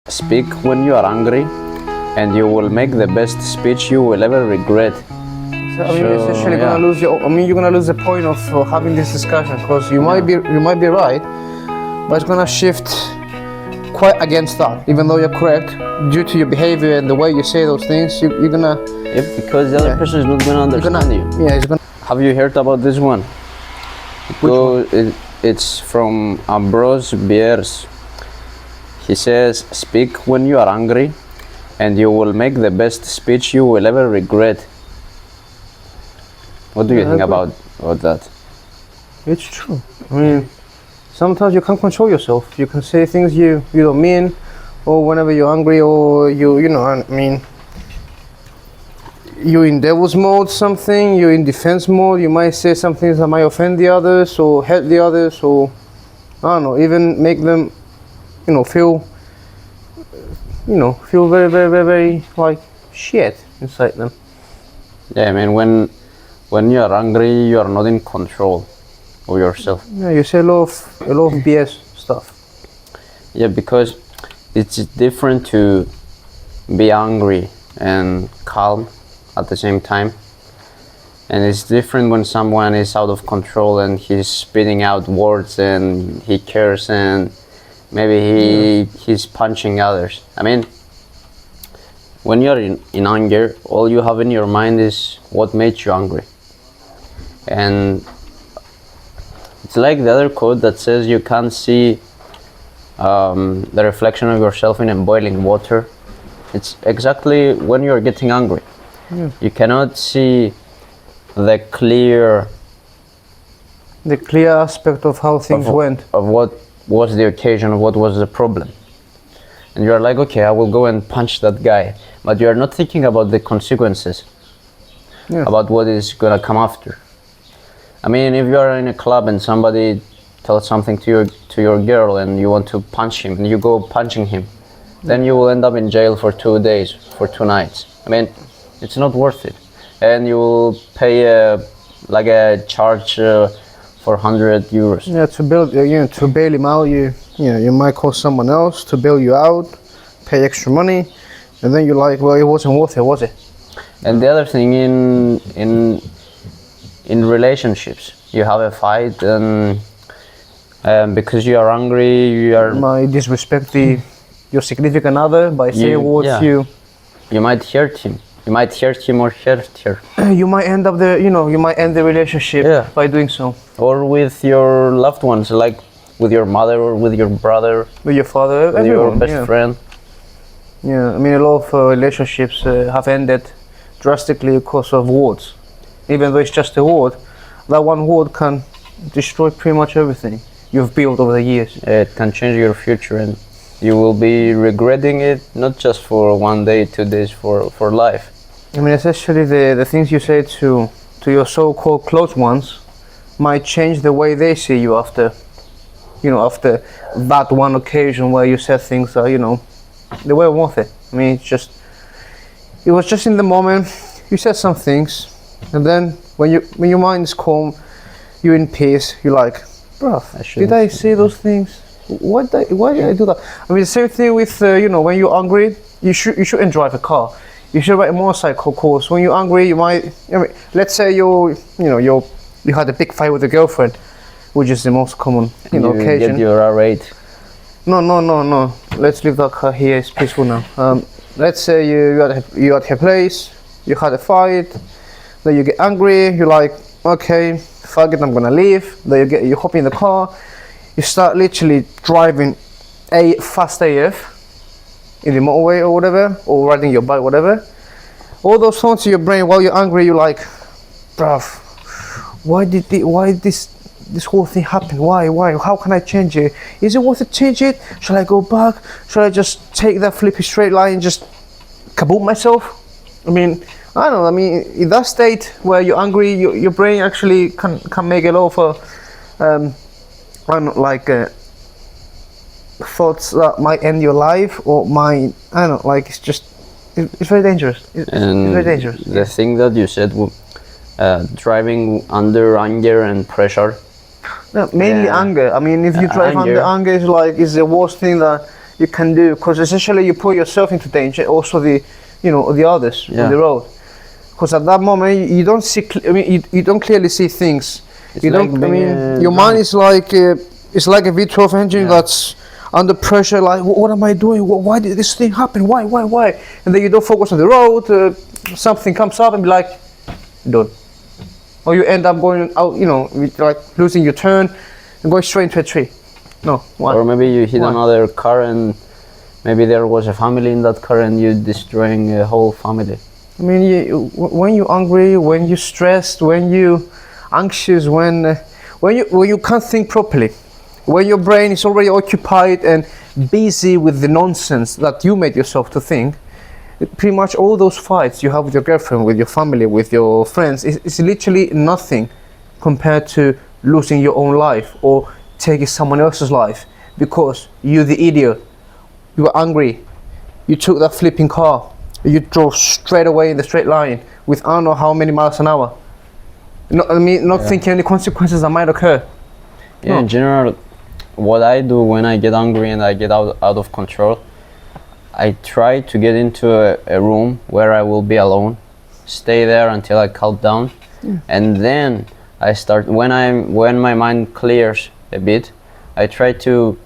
Speak when you are angry, and you will make the best speech you will ever regret. Essentially, yeah. gonna lose you're gonna lose the point of having this discussion because you might be right, but it's gonna shift quite against that. Even though you're correct, due to your behavior and the way you say those things, you're gonna. Because the other person is not gonna understand you. Yeah, he's gonna. Have you heard about this one? It's from Bros Beers. He says, speak when you are angry, and you will make the best speech you will ever regret. What do you think about that? It's true. I mean, sometimes you can't control yourself. You can say things you don't mean, or whenever you're angry, or you're in devil's mode, you're in defense mode, you might say some things that might offend the others, or hurt the others, or I don't know, even make them, feel very, very, very, very like shit inside them. Yeah, I mean, when you are angry, you are not in control of yourself. Yeah, you say a lot of BS stuff. Yeah, because it's different to be angry and calm at the same time. And it's different when someone is out of control and he's spitting out words and he cares and maybe he's punching others. I mean, when you're in anger, all you have in your mind is what made you angry. And it's like the other quote that says you can't see the reflection of yourself in a boiling water. It's exactly when you're getting angry. Yeah. You cannot see the clear aspect of how things went. Of what was the occasion, of what was the problem. And you're like, okay, I will go and punch that guy. But you're not thinking about the consequences, about what is gonna come after. I mean, if you are in a club and somebody tells something to your girl and you want to punch him, and you go punching him, then you will end up in jail for 2 days, for 2 nights. I mean, it's not worth it. And you will pay a charge for 100 euros. Yeah, to bail him out, you might call someone else to bail you out, pay extra money, and then you're like, well, it wasn't worth it, was it? And the other thing in relationships, you have a fight and because you are angry, you might disrespect your significant other by saying words you might hurt him. You might hurt him or hurt her. You might end up you might end the relationship by doing so. Or with your loved ones, like with your mother or with your brother. With your father, with your best friend. Yeah, I mean, a lot of relationships have ended drastically because of words. Even though it's just a word, that one word can destroy pretty much everything you've built over the years. It can change your future, and you will be regretting it, not just for 1 day, 2 days, for life. I mean, essentially the things you say to your so-called close ones might change the way they see you after that one occasion where you said things that, they weren't worth it. I mean, it was just in the moment, you said some things, and then when your mind is calm, you're in peace, you're like, bruh, did I say those things? Why did I do that? I mean, the same thing with, when you're angry, you shouldn't drive a car. You should ride a motorcycle course. When you're angry, you might, let's say you had a big fight with a girlfriend, which is the most common, occasion. Get your R8. No. Let's leave that car here. It's peaceful now. Let's say you at her place, you had a fight, then you get angry. You're like, okay, fuck it, I'm gonna leave. Then you hop in the car, you start literally driving fast AF in the motorway or whatever, or riding your bike, whatever. All those thoughts in your brain while you're angry, you're like, bruv, why this whole thing happen? Why? How can I change it? Is it worth it to change it? Should I go back? Should I just take that flippy straight line and just kaboom myself? I mean, I don't know. I mean, in that state where you're angry, your brain actually can make a lot of thoughts that might end your life or might, I don't know, like it's very dangerous. It's very dangerous. The thing that you said, driving under anger and pressure. No, mainly anger. I mean, if you drive under anger, it's the worst thing that you can do, because essentially you put yourself into danger, also the, the others on the road. Because at that moment you don't see, you don't clearly see things. It's like your mind is like it's like a V12 engine that's under pressure. Like, what am I doing? Why did this thing happen? Why? And then you don't focus on the road. Something comes up and be like, done. Or you end up going out, like losing your turn and going straight into a tree. No, why? Or maybe you hit another car and maybe there was a family in that car and you're destroying a whole family. I mean, when you're angry, when you're stressed, when you're anxious, when you can't think properly, when your brain is already occupied and busy with the nonsense that you made yourself to think, pretty much all those fights you have with your girlfriend, with your family, with your friends, is literally nothing compared to losing your own life or taking someone else's life because you're the idiot. You were angry. You took that flipping car. You drove straight away in the straight line with I don't know how many miles an hour. Not thinking any consequences that might occur. Yeah, in general, what I do when I get angry and I get out of control, I try to get into a room where I will be alone, stay there until I calm down, and then I start, when my mind clears a bit, I try to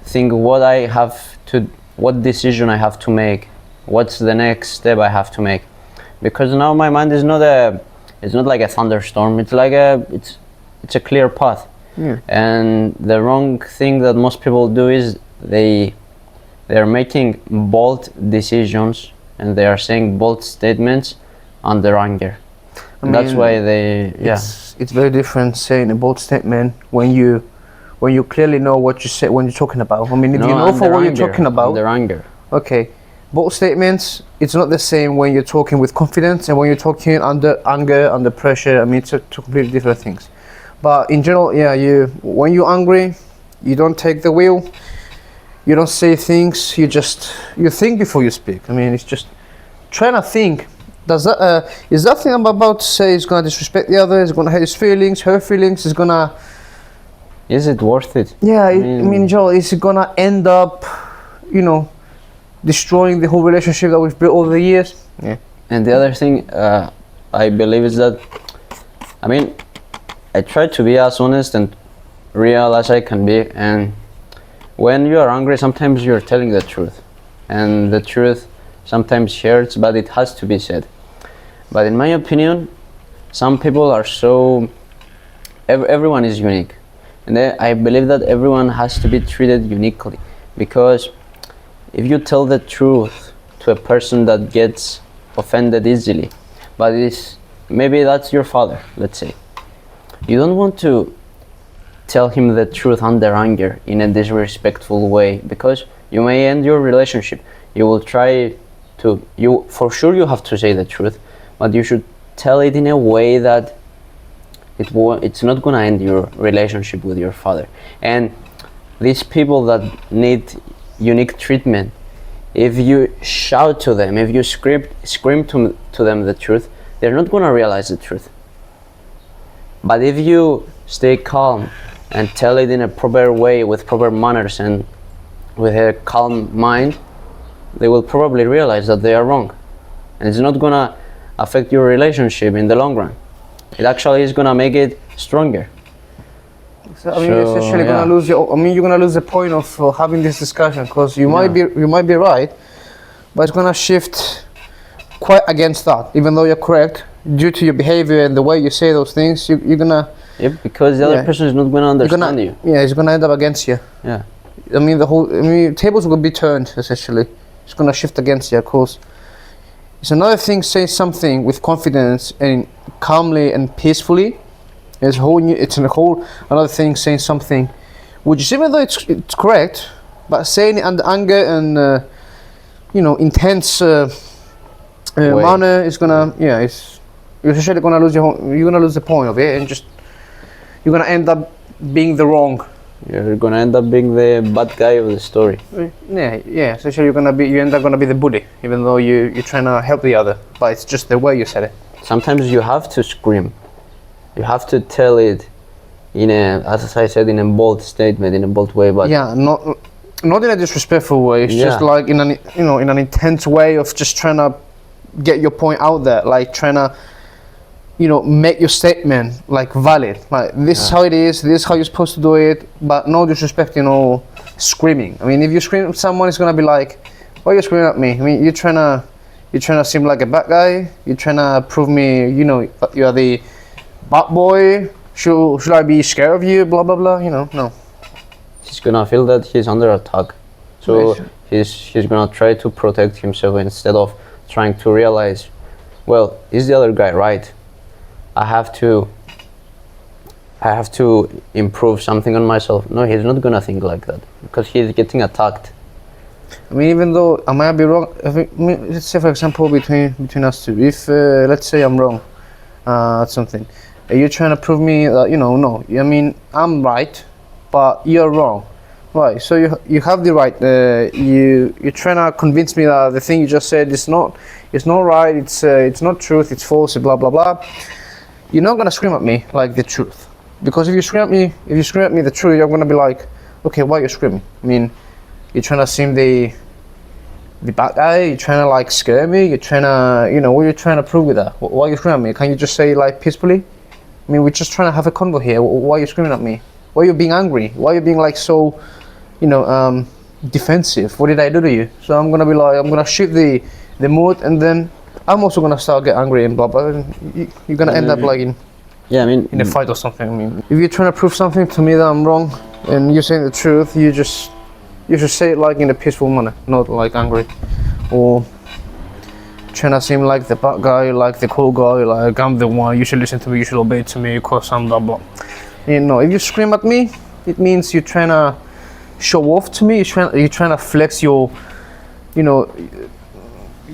think what decision I have to make. What's the next step I have to make? Because now my mind is it's not like a thunderstorm. It's like it's a clear path. Yeah. And the wrong thing that most people do is they're making bold decisions and they are saying bold statements under anger. That's why it's very different saying a bold statement when you clearly know what you say when you're talking about. I mean, if you know for what you're talking about. Under anger. Okay. Bold statements, it's not the same when you're talking with confidence and when you're talking under anger, under pressure. I mean, it's two completely different things. But in general, when you're angry, you don't take the wheel, you don't say things, you think before you speak. I mean, it's just trying to think. Is that thing I'm about to say is going to disrespect the other, is going to hurt his feelings, her feelings, is going to... Is it worth it? Yeah, I mean, Joel, is it going to end up, destroying the whole relationship that we've built over the years? Yeah. And the other thing I believe is that, I try to be as honest and real as I can be, and when you are angry, sometimes you're telling the truth, and the truth sometimes hurts, but it has to be said. But in my opinion, some people are everyone is unique, and I believe that everyone has to be treated uniquely, because if you tell the truth to a person that gets offended easily, but maybe that's your father, let's say, you don't want to tell him the truth under anger in a disrespectful way, because you may end your relationship. You will try to, for sure you have to say the truth, but you should tell it in a way that it's not gonna end your relationship with your father. And these people that need unique treatment, if you shout to them, if you scream to them the truth, they're not gonna realize the truth. But if you stay calm and tell it in a proper way, with proper manners and with a calm mind, they will probably realize that they are wrong, and it's not gonna affect your relationship in the long run. It actually is gonna make it stronger. So, essentially, gonna lose you're gonna lose the point of having this discussion, because you might be right, but it's gonna shift quite against that, even though you're correct. Due to your behavior and the way you say those things, you're gonna... Yep, because the other person is not gonna understand you. Yeah, it's gonna end up against you. Yeah. Tables will be turned, essentially. It's gonna shift against you, of course. It's another thing saying something with confidence and calmly and peacefully. It's another thing saying something which, even though it's correct, but saying it under anger and intense manner is gonna you're essentially gonna lose you're gonna lose the point of it, and you're gonna end up being the wrong. You're gonna end up being the bad guy of the story. Yeah. Essentially, you end up gonna be the bully, even though you're trying to help the other, but it's just the way you said it. Sometimes you have to scream. You have to tell it as I said, in a bold statement, in a bold way. But not in a disrespectful way. It's just Yeah. like in an in an intense way of just trying to get your point out there, like trying to make your statement like valid. Like this is how it is. This is how you're supposed to do it. But no disrespect, screaming. I mean, if you scream at someone, it's gonna be like, why are you screaming at me? I mean, you're trying to seem like a bad guy. You're trying to prove me, that you are the bad boy. Should I be scared of you? Blah blah blah. No. He's gonna feel that he's under attack, so Yes. he's gonna try to protect himself instead of trying to realize, well, is the other guy right? I have to improve something on myself. No, he's not gonna think like that because he's getting attacked. I mean, even though I might be wrong, let's say for example between us two, if let's say I'm wrong at something, you're trying to prove me that no, I mean I'm right, but you're wrong, right? So you have the right. You're trying to convince me that the thing you just said is not right. It's not truth. It's false. Blah blah blah. You're not gonna scream at me like the truth, because if you scream at me the truth, you're gonna be like, okay, why are you screaming? I mean, you're trying to seem the bad guy. You're trying to like scare me. You're trying to, what are you trying to prove with that? Why are you screaming at me? Can you just say like peacefully? I mean, we're just trying to have a convo here. Why are you screaming at me? Why are you being angry? Why are you being like so, defensive? What did I do to you? So I'm gonna be like, I'm gonna shift the mood, and then I'm also gonna start get angry and blah blah. And you're gonna end up like in a fight or something. I mean, if you're trying to prove something to me that I'm wrong, and you're saying the truth, you should say it like in a peaceful manner, not like angry, or trying to seem like the bad guy, like the cool guy, like I'm the one. You should listen to me. You should obey to me because I'm blah blah. If you scream at me, it means you're trying to show off to me. You're trying to flex your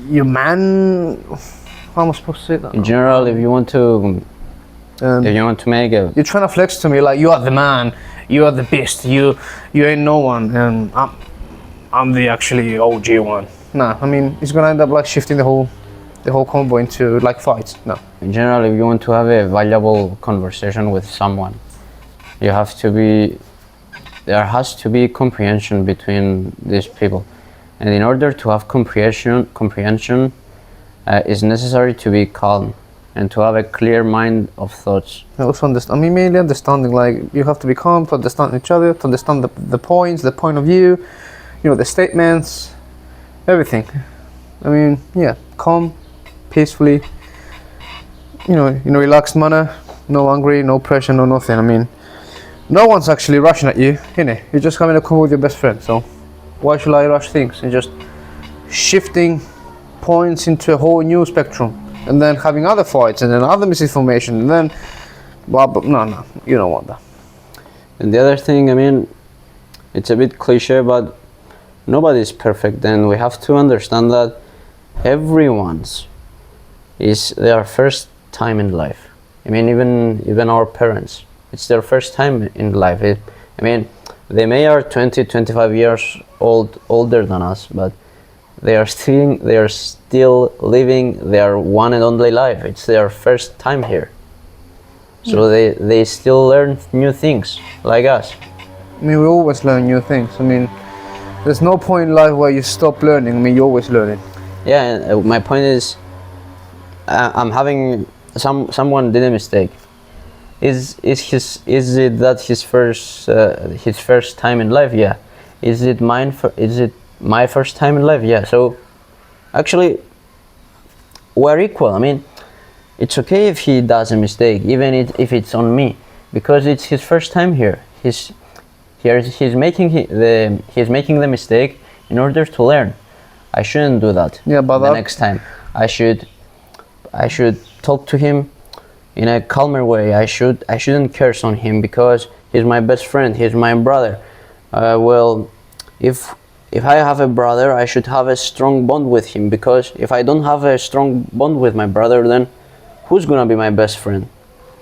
man. How am I supposed to say that? In general, if you want to make a, you're trying to flex to me like you are the man, you are the best, you ain't no one, and I'm the actually OG one. Nah, I mean it's gonna end up like shifting the whole convo into like fights. No. in general, if you want to have a valuable conversation with someone, there has to be comprehension between these people, and in order to have comprehension, is necessary to be calm and to have a clear mind of thoughts. I also understand. I mean, mainly understanding. Like you have to be calm to understand each other, to understand the points, the point of view, the statements, everything. I mean, yeah, calm, peacefully. In a relaxed manner, no angry, no pressure, no nothing. I mean, no one's actually rushing at you, innit? You're just having a call with your best friend. So why should I rush things? And just shifting points into a whole new spectrum, and then having other fights, and then other misinformation, and then blah blah. No, you don't want that. And the other thing, I mean, it's a bit cliche, but nobody's perfect, and we have to understand that everyone's is their first time in life. I mean, even our parents, it's their first time in life. I mean, they may are 20-25 years older than us, but they are still living their one and only life. It's their first time here, so they still learn new things like us. I mean, we always learn new things. I mean, there's no point in life where you stop learning. I mean, you're always learning. Yeah, and my point is, I'm having someone did a mistake. Is it that his first time in life? Yeah. Is it my first time in life? Yeah. So actually we're equal. I mean, it's okay if he does a mistake, even if it's on me, because it's his first time here. He's making the mistake in order to learn. I shouldn't do that. Yeah, but the next time I should talk to him in a calmer way. I shouldn't curse on him because he's my best friend. He's my brother. Well, if I have a brother, I should have a strong bond with him, because if I don't have a strong bond with my brother, then who's gonna be my best friend?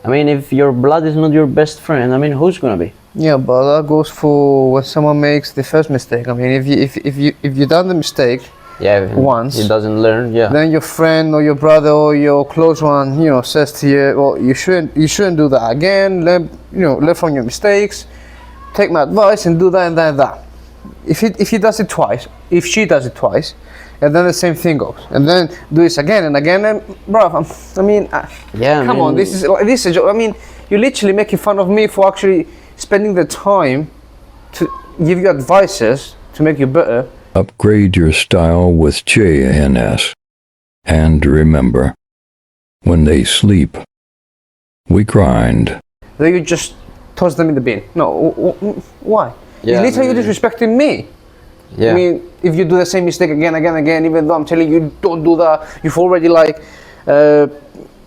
I mean, if your blood is not your best friend, I mean, who's gonna be? Yeah, but that goes for when someone makes the first mistake. I mean, if you done the mistake, yeah, once he doesn't learn, yeah. Then your friend or your brother or your close one, says to you, well, you shouldn't do that again. Learn from your mistakes. Take my advice and do that and that and that. if he does it twice, if she does it twice, and then the same thing goes, and then do this again and again, and bro, Yeah, come on, this is a joke. I mean, you're literally making fun of me for actually spending the time to give you advices to make you better. Upgrade your style with JnS. And remember, when they sleep, we grind. Then you just toss them in the bin. No, why? Yeah, It's literally disrespecting me. Yeah. I mean, if you do the same mistake again, even though I'm telling you don't do that, you've already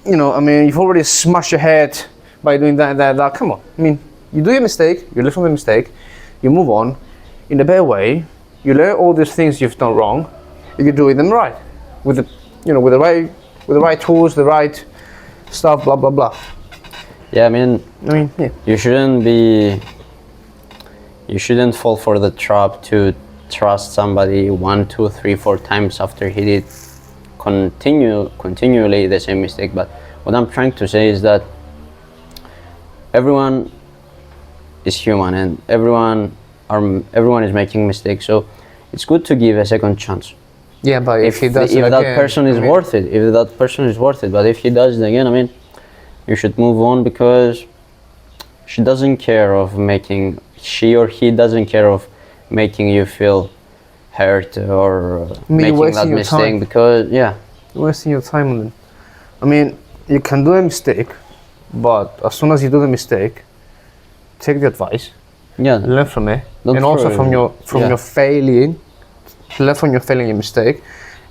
you've already smashed your head by doing that. Come on. I mean, you do your mistake, you learn from the mistake, you move on in a better way. You learn all these things you've done wrong. You can do them right, with the right tools, the right stuff, blah blah blah. Yeah, I mean, yeah. You shouldn't fall for the trap to trust somebody 1, 2, 3, 4 times after he did continually the same mistake. But what I'm trying to say is that everyone is human and everyone is making mistakes. So it's good to give a second chance. Yeah, but if he does that person is worth it, if that person is worth it. But if he does it again, I mean, you should move on, because she or he doesn't care of making you feel hurt or making that mistake, because you're wasting your time on it. I mean, you can do a mistake, but as soon as you do the mistake, take the advice, learn from it, and also from your failing, learn from your failing your mistake,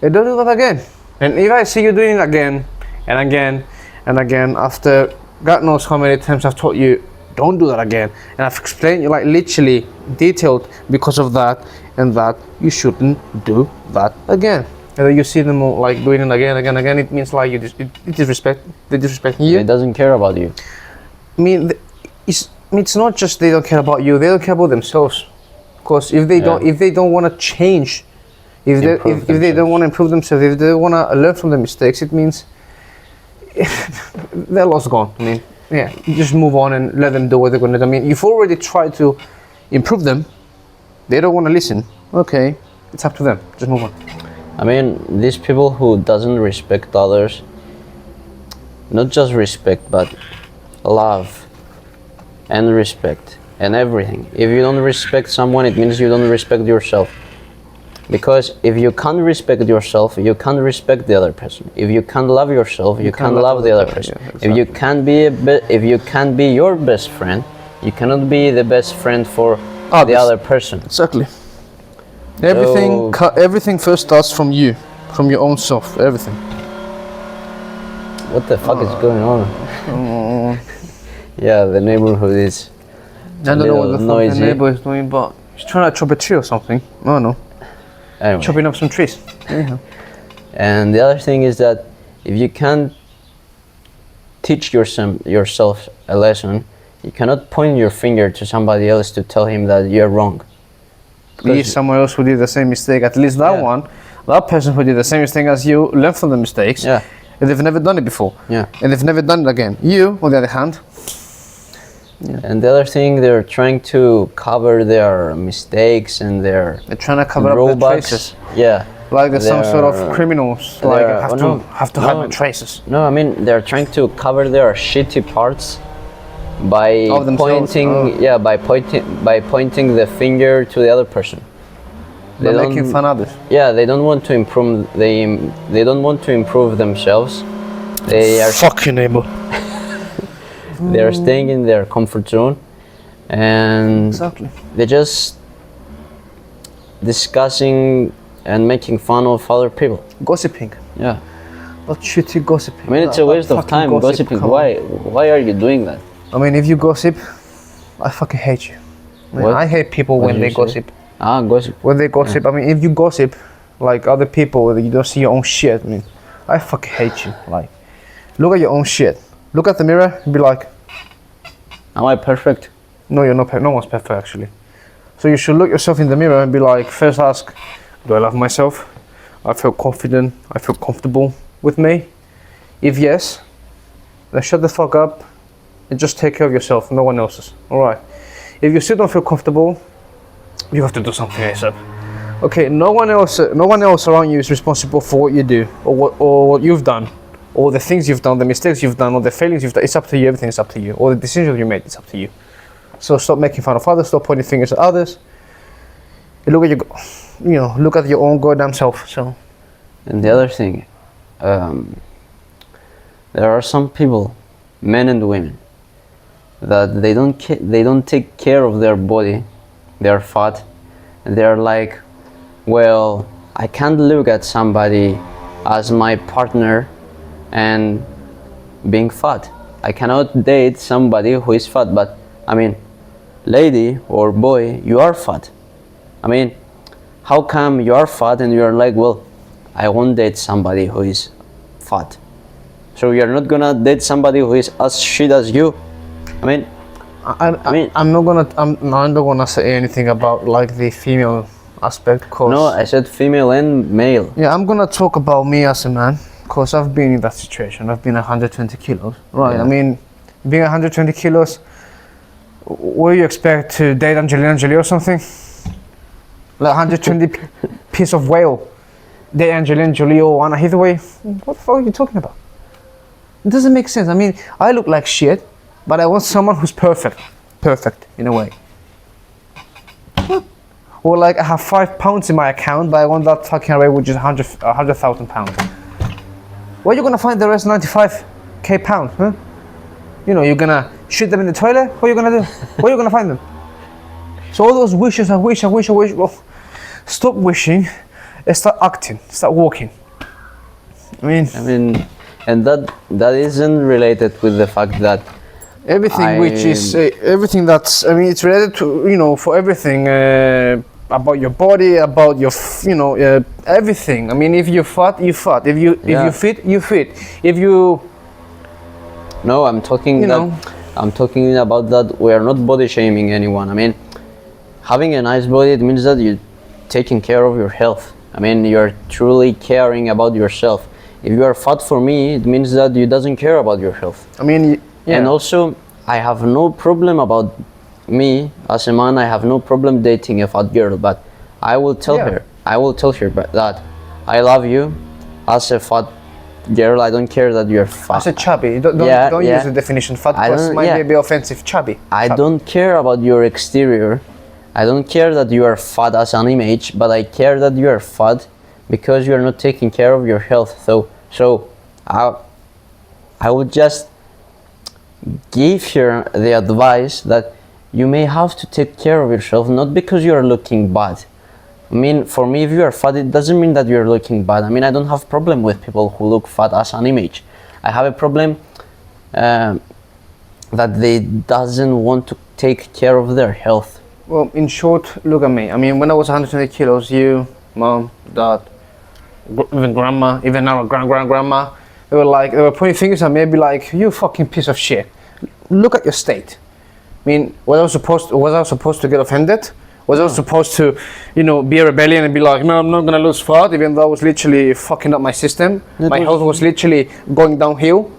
and don't do that again. And if I see you doing it again and again and again, after God knows how many times I've taught you, don't do that again, and I've explained you like literally detailed because of that and that, you shouldn't do that again. And then you see them all, like doing it again, it means like they're disrespecting you. It doesn't care about you. I mean, it's not just they don't care about you, they don't care about themselves. Because if they don't want to change, if they don't want to improve themselves, if they want to learn from the mistakes, it means they're lost gone. I mean, you just move on and let them do what they're going to do. I mean, you've already tried to improve them, they don't want to listen. Okay, it's up to them, just move on. I mean, these people who doesn't respect others, not just respect, but love and respect and everything. If you don't respect someone, it means you don't respect yourself. Because if you can't respect yourself, you can't respect the other person. If you can't love yourself, you can't love the other person. Yeah, exactly. If you can't be your best friend, you cannot be the best friend for the other person. Exactly. Everything first starts from you, from your own self. Everything. What the fuck is going on? Yeah, the neighborhood is. I don't know what the fuck the neighbor is doing, but he's trying to chop a tree or something. I don't know. Anyway. Chopping up some trees. Anyhow. And the other thing is that if you can't teach yourself a lesson, you cannot point your finger to somebody else to tell him that you're wrong. Please, someone else who did the same mistake, at least that person who did the same mistake as you, learn from the mistakes. Yeah. And they've never done it before. Yeah. And they've never done it again. You, on the other hand. Yeah. And the other thing, they're trying to cover their mistakes and they're trying to cover up their traces. Yeah. Like they're some sort of criminals, like have to hide the traces. No, I mean, they're trying to cover their shitty parts by pointing the finger to the other person. They're making fun of others. Yeah, they don't want to improve. They don't want to improve themselves. They are fuck your neighbor. They are staying in their comfort zone, and they're just discussing and making fun of other people. Gossiping. Yeah. Not shitty gossiping. I mean, it's a waste of time gossiping. Why are you doing that? I mean, if you gossip, I fucking hate you. I hate people when they gossip. Gossip. When they gossip, yeah. I mean, if you gossip like other people, you don't see your own shit. I mean, I fucking hate you. Like, look at your own shit. Look at the mirror and be like, am I perfect? No, you're not perfect. No one's perfect, actually. So you should look yourself in the mirror and be like, first ask, do I love myself? I feel confident. I feel comfortable with me. If yes, then shut the fuck up and just take care of yourself, no one else's. All right. If you still don't feel comfortable, you have to do something ASAP. Okay, no one else around you is responsible for what you do or what you've done, or the things you've done, the mistakes you've done, or the failings you've done. It's up to you. Everything is up to you. Or the decisions you made, it's up to you. So stop making fun of others. Stop pointing fingers at others. Look at look at your own goddamn self. So. And the other thing, there are some people, men and women, that they don't take care of their body. They are fat, and they are like, well, I can't look at somebody as my partner and being fat. I cannot date somebody who is fat. But I mean, lady or boy, you are fat. I mean, how come you are fat and you are like, well, I won't date somebody who is fat? So you're not gonna date somebody who is as shit as you? I mean, I'm not gonna say anything about like the female aspect. Cause no, I said female and male. yeah, I'm gonna talk about me as a man, cause I've been in that situation. I've been 120 kilos, right? Yeah. I mean, being 120 kilos, what do you expect to date Angelina Jolie or something? Like 120 piece of whale, date Angelina Jolie or Anna Hathaway? What the fuck are you talking about? It doesn't make sense. I mean, I look like shit, but I want someone who's perfect in a way. Or like I have 5 pounds in my account, but I want that fucking array which is 100,000 pounds. Where are you gonna find the rest 95k pounds, huh? You know, you're gonna shoot them in the toilet? What are you gonna do? Where are you gonna find them? So all those wishes, I wish. Well, stop wishing and start acting, start walking. I mean, and that isn't related with the fact that everything everything that's, I mean, it's related to, you know, for everything about your body, about your, everything. I mean, if you're fat, you're fat. If you fit, you fit. If you no, I'm talking about that we are not body shaming anyone. I mean, having a nice body, it means that you're taking care of your health. I mean, you're truly caring about yourself. If you are fat, for me, it means that you doesn't care about your health. I mean, yeah. And also, I have no problem about me as a man. I have no problem dating a fat girl, but I will tell her that I love you as a fat girl. I don't care that you're fat. As a chubby, don't use the definition fat because it might be a bit offensive. Chubby. I don't care about your exterior. I don't care that you are fat as an image, but I care that you are fat because you are not taking care of your health. So I would just give her the advice that you may have to take care of yourself, not because you are looking bad. I mean, for me, if you are fat, it doesn't mean that you're looking bad. I mean, I don't have problem with people who look fat as an image. I have a problem that they doesn't want to take care of their health. Well, in short, look at me. I mean, when I was 120 kilos, you, mom, dad, even grandma, even now grandma, they were pointing fingers at me and be like, you fucking piece of shit. Look at your state. I mean, was I supposed to get offended? Was I supposed to, be a rebellion and be like, no, I'm not gonna lose fat, even though I was literally fucking up my system. My health was literally going downhill.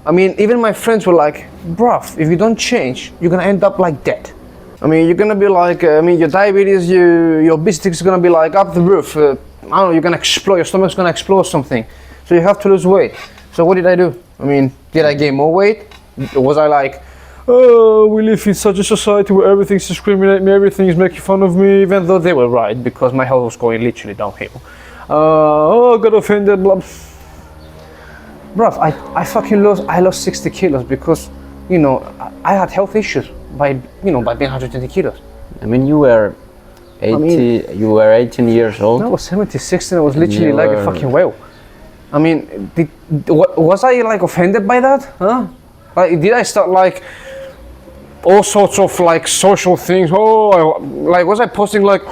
I mean, even my friends were like, bruv, if you don't change, you're gonna end up like dead. I mean, you're gonna be like, your diabetes, your obesity is gonna be like up the roof. I don't know, you're gonna explode, your stomach's gonna explode something. So you have to lose weight. So what did I do? I mean, did I gain more weight? Was I like, oh, we live in such a society where everything's discriminating me, everything is making fun of me, even though they were right, because my health was going literally downhill. I got offended, blah. Bruv, I lost 60 kilos because, I had health issues by being 120 kilos. I mean, you were 18 years old. No, I was 17, 16, I was literally like a fucking whale. I mean, was I like offended by that? Huh? Like, did I start like all sorts of like social things? Was I posting like,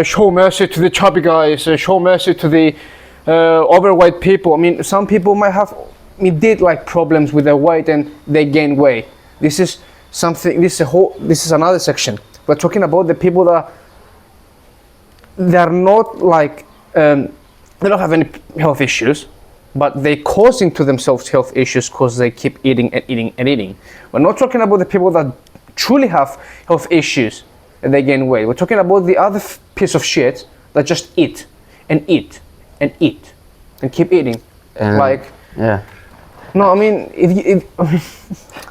show mercy to the chubby guys, show mercy to the overweight people? I mean, some people might have did like problems with their weight and they gain weight. This is something. This is another section. We're talking about the people that they're not like they don't have any health issues, but they're causing to themselves health issues because they keep eating and eating and eating. We're not talking about the people that truly have health issues and they gain weight. We're talking about the other piece of shit that just eat and eat and eat and keep eating. Like, yeah. no, I mean,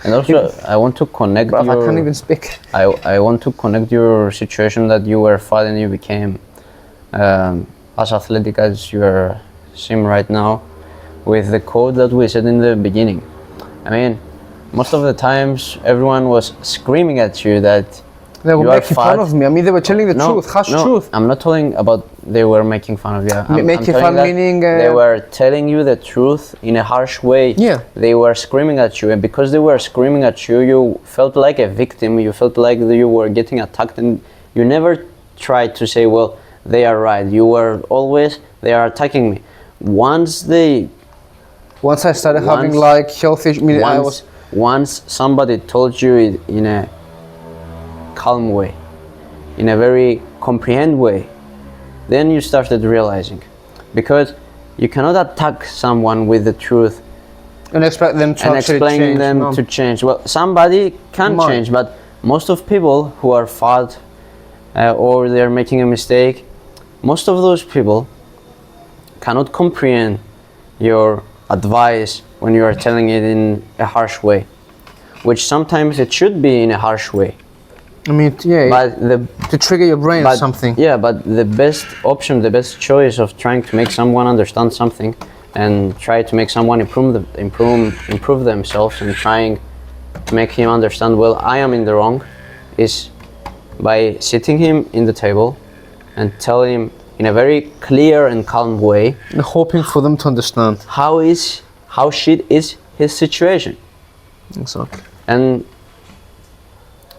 And also, I want to connect but your... I can't even speak. I want to connect your situation that you were fat and you became as athletic as you seem right now with the quote that we said in the beginning. I mean, most of the times everyone was screaming at you that they were you are making fat. fun of me. I mean, they were telling the truth, harsh truth. I'm not telling about they were making fun of you. I'm Making telling fun that meaning... they were telling you the truth in a harsh way. Yeah. They were screaming at you, and because they were screaming at you, you felt like a victim. You felt like you were getting attacked, and you never tried to say, well, they are right. You were always, they are attacking me. Once I started having like healthy... Once somebody told you it in a calm way, in a very comprehend way, then you started realizing, because you cannot attack someone with the truth and expect them to and actually explain change. them No. to change. Well, somebody can Might. change, but most of people who are fat or they're making a mistake, most of those people cannot comprehend your advice when you are telling it in a harsh way, which sometimes it should be in a harsh way. I mean, yeah, But to trigger your brain or something. Yeah, but the best option, the best choice of trying to make someone understand something and try to make someone improve themselves and trying to make him understand, well, I am in the wrong, is by sitting him in the table and tell him in a very clear and calm way, And hoping for them to understand. how shit is his situation. Exactly. And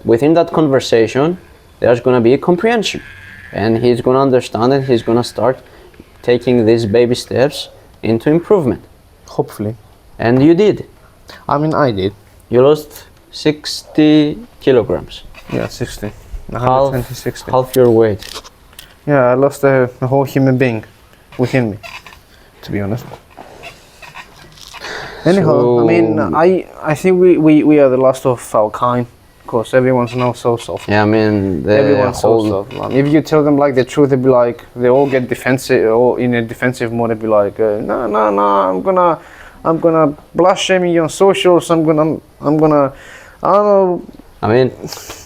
within that conversation, there's gonna be a comprehension, and he's gonna understand, and he's gonna start taking these baby steps into improvement. Hopefully. And you did. I mean, I did. You lost 60 kilograms. Yeah, 60. 120, 60. Half your weight. Yeah, I lost a whole human being within me, to be honest. Anyhow, So- I mean, I think we are the last of our kind, because everyone's now so soft. Yeah, I mean, the Everyone's so whole... soft. Man. If you tell them like the truth, they'll be like, they all get defensive, or in a defensive mode. They'll be like, no, I'm gonna blast shame you on socials. I'm gonna, I don't know, I mean,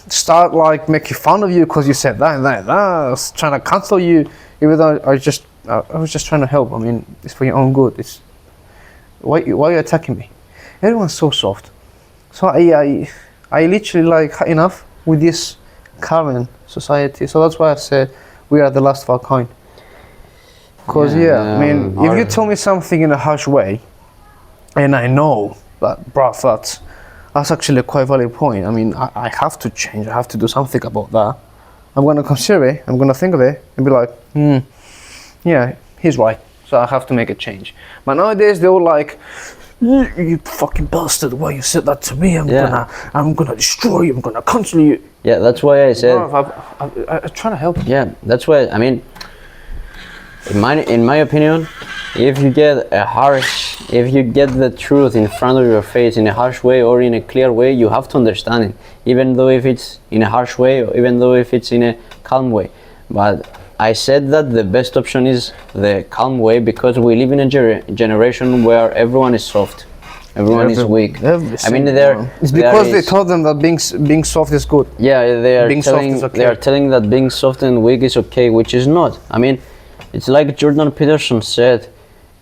start like making fun of you because you said that and that. I was trying to cancel you, even though I was just trying to help. I mean, it's for your own good. It's why are you attacking me? Everyone's so soft. So I literally like had enough with this current society. So that's why I said we are the last of our kind. Because I mean, if you tell me something in a harsh way, and I know that, bruh, that's actually a quite valid point. I mean, I have to change. I have to do something about that. I'm gonna consider it. I'm gonna think of it and be like, yeah, he's right. So I have to make a change. But nowadays they're all like, you fucking bastard! Why you said that to me? I'm gonna destroy you. I'm gonna cancel you. yeah, that's why I said... I'm trying to help. Yeah, that's why, I mean, in my opinion, if you get the truth in front of your face in a harsh way or in a clear way, you have to understand it, even though if it's in a harsh way or even though if it's in a calm way. But I said that the best option is the calm way, because we live in a generation where everyone is soft, everyone is weak. I mean, it's because they told them that being soft is good. Yeah, they are Being soft is okay. They are telling that being soft and weak is okay, which is not. I mean, it's like Jordan Peterson said,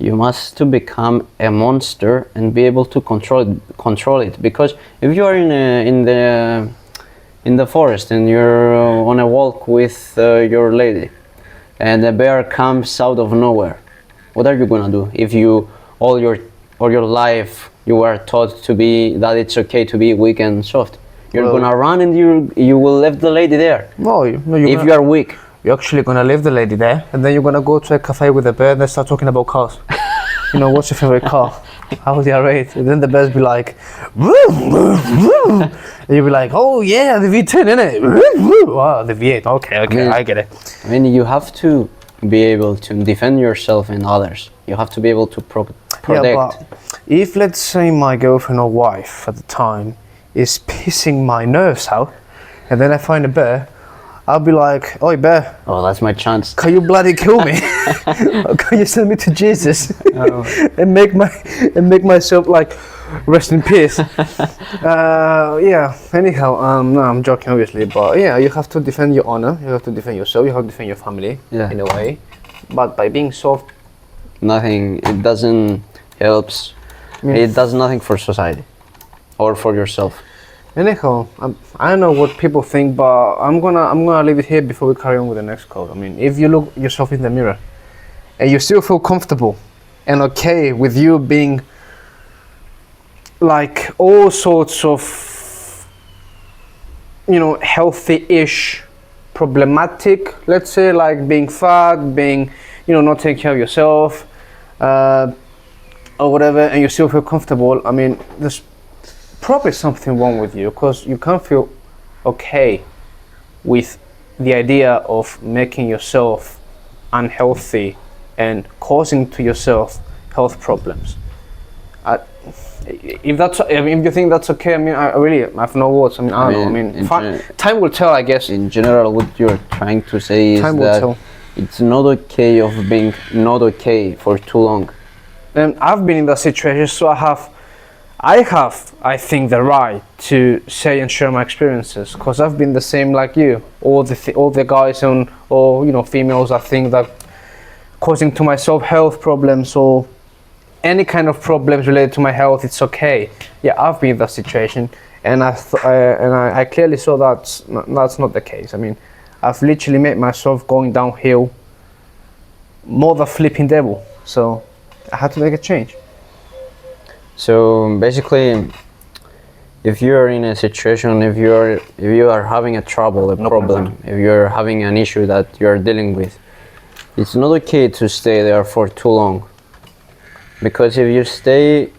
you must to become a monster and be able to control it. Because if you are in the forest and you're on a walk with your lady, and a bear comes out of nowhere, what are you gonna do? If you all your life you were taught to be that it's okay to be weak and soft, you're gonna run and you will leave the lady there. No, if you are weak. You're actually gonna leave the lady there, and then you're gonna go to a cafe with a bear and then start talking about cars. You know, what's your favorite car? How they are rated? And then the bears be like, vroom, vroom, vroom. And you'll be like, oh yeah, the V10, innit? Vroom, vroom. Wow, the V8. Okay, I get it. I mean, you have to be able to defend yourself and others. You have to be able to protect. Yeah, but if, let's say, my girlfriend or wife at the time is pissing my nerves out, and then I find a bear, I'll be like, "Oi, bear, Oh, that's my chance. can you bloody kill me? Or can you send me to Jesus Oh. and make myself like rest in peace?" Yeah. Anyhow, no, I'm joking, obviously, but yeah, you have to defend your honor. You have to defend yourself. You have to defend your family. Yeah. In a way, but by being soft, Nothing. It doesn't helps. It does nothing for society or for yourself. anyhow, I don't know what people think, but I'm gonna leave it here before we carry on with the next code. I mean, if you look yourself in the mirror and you still feel comfortable and okay with you being like all sorts of, you know, healthy-ish problematic, let's say, like being fat, being, you know, not taking care of yourself, or whatever, and you still feel comfortable, I mean, there's probably something wrong with you, because you can't feel okay with the idea of making yourself unhealthy and causing to yourself health problems. If you think that's okay, I mean, I really have no words. I mean, I don't know. I mean, time will tell, I guess. In general, what you're trying to say is Time will that tell. it's not okay of being not okay for too long. And I've been in that situation, so I think, the right to say and share my experiences, because I've been the same like you. All the guys or you know, females, I think, that causing to myself health problems or any kind of problems related to my health, it's okay. Yeah, I've been in that situation, and I clearly saw that's not the case. I mean, I've literally made myself going downhill more than flipping devil. So I had to make a change. So basically, if you are in a situation, if you are having a trouble, a problem, if you're having an issue that you are dealing with, it's not okay to stay there for too long. Because if you stay,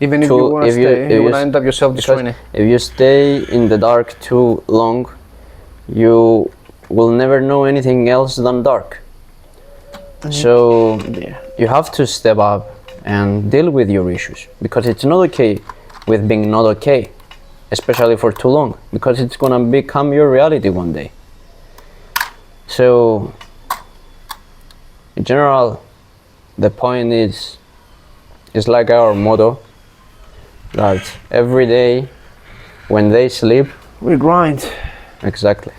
Even if you want to stay, you will end up yourself destroying it. If you stay in the dark too long, you will never know anything else than dark. So you have to step up and deal with your issues, because it's not okay with being not okay, especially for too long, because it's gonna become your reality one day. So in general, the point is like our motto, that every day when they sleep, We grind. exactly.